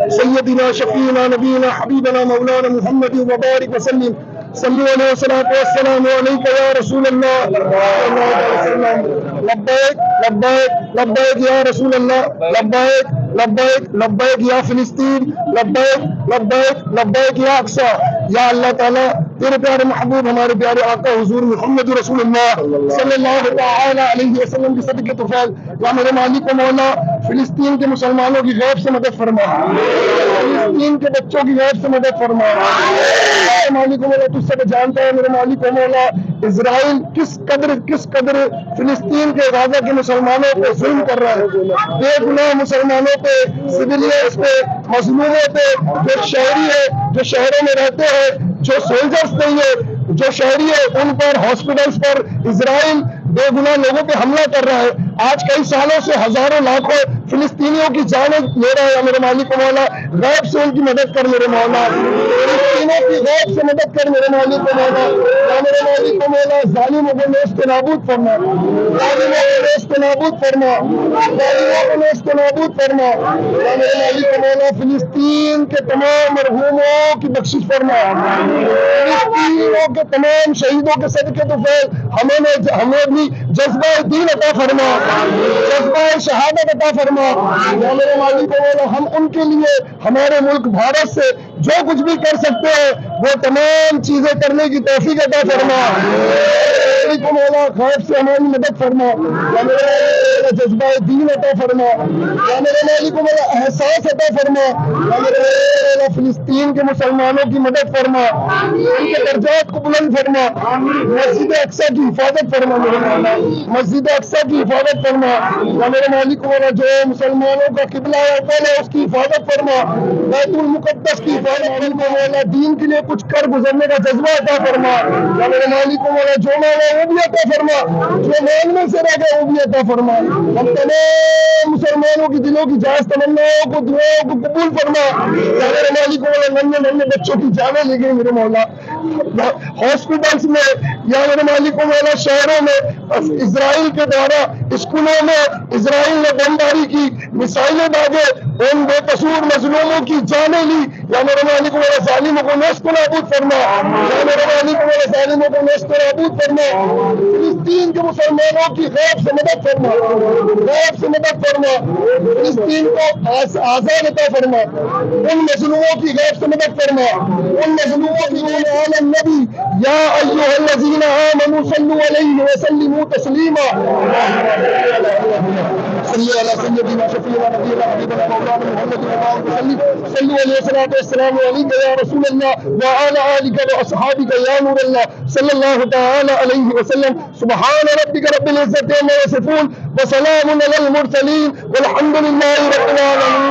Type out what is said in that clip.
سيدنا شفينا نبينا حبيبنا مولانا محمد وبارك وسلم. صلوا عليه والصلاة والسلام عليك يا رسول الله. لبيك لبيك لبيك يا رسول الله. لبيك لبيك لبيك یا فلسطین. لبیک لبیک لبیک یا اقصی. یا اللہ تعالیٰ تیرے پیارے محبوب ہمارے پیارے آقا حضور محمد رسول اللہ صلی اللہ تعالی علیہ وسلم کی صدقے طفیل یا میرے مالک و مولا فلسطین کے مسلمانوں کی غیب سے مدد فرما. فلسطین کے بچوں کی غیب سے مدد فرما. مالک و مولا تجھ سے جانتا ہے میرے مالک و مولا اسرائیل کس قدر فلسطین کے غزہ کے مسلمانوں پہ ظلم کر رہا ہے. بے گناہ مسلمانوں پہ، سویلینز پہ، مظلوموں پہ، جو شہری ہے، جو شہروں میں رہتے ہیں، جو سولجرز نہیں ہے، جو شہری ہے ان پر، ہاسپٹلز پر اسرائیل بے گناہ لوگوں پہ حملہ کر رہا ہے. آج کئی سالوں سے ہزاروں لاکھوں فلسطینیوں کی جانیں لے رہا ہے. میرے مالک و مولا غیب سے ان کی مدد کر میرے مولا. فلسطینیوں کی غیب سے مدد کر میرے مالک و مولا. یا میرے مالک و مولا ظالموں کو نیست نابود فرما. ظالموں کو نیست نابود فرما. ظالموں کو نیست نابود فرما. یا میرے مالک و مولا فلسطین کے تمام مرحوموں کی بخشش فرما. فلسطینیوں کے تمام شہیدوں کے صدقے طفیل ہمیں بھی جذبہ دین عطا فرما، جذبہ شہادت عطا فرما. یا میرے مالک و مولا ہم ان کے لیے ہمارے ملک بھارت سے جو کچھ بھی کر سکتے ہیں وہ تمام چیزیں کرنے کی توفیق عطا فرما. مالک و مولا غیب سے ہماری مدد فرما. یا میرے مولا جذبہ دین عطا فرما. یا میرے مالک و مولا احساس عطا فرما. یا میرے مولا فلسطین کے مسلمانوں کی مدد فرما، ان کے درجات کو بلند فرما. مسجد اقصی کی حفاظت فرما میرے مولا. مسجد اقصی کی حفاظت فرما. یا میرے مالک و مولا جو مسلمانوں کا قبلہ ہے اس کی حفاظت فرما. بیت المقدس کی حفاظت فرما. مولا دین کے لیے کچھ کر گزرنے کا جذبہ عطا فرما. یا میرے مالک و مولا جو مانگا وہ بھی عطا فرما، جو مانگنے سے رہ گئے وہ بھی عطا فرما. ہم تمام مسلمانوں کی دلوں کی جائز تمناؤں کو، دعاؤں کو قبول فرما. یا میرے مالک و مولا ننھے بچوں کی جانیں لے گئی میرے مولا ہاسپٹلس میں. یا میرے مالک و مولا شہروں میں اسرائیل کے دوارا اسکولوں میں اسرائیل نے بمباری کی، میسائلیں داغے، ان بے قصور مظلوموں کی جانیں لی. یا میرے مالک و مولا ظالموں کو نیست نابود فرما. یا میرے مالک و مولا ظالموں کو نیست نابود فرما. فلسطین کے مسلمانوں کی غیب سے مدد فرما، غیب سے مدد فرما. فلسطین کو آزاد عطا فرما. ان مظلوموں کی غیب سے مدد فرما. ان مظلوموں کی آل النبی یا ایھا الذین آمنوا صلوا علیہ وسلموا تسلیما. صلی علی سیدنا شفیعنا نبینا حبیبنا مولانا محمد وسلم. صلوا علیہ والصلاۃ والسلام علیک یا رسول اللہ وعلی آلک واصحابک یا نور اللہ صلی اللہ تعالی علیہ وسلم. سبحان ربک رب العزۃ عما یصفون وسلام علی المرسلین والحمد للہ رب العالمین.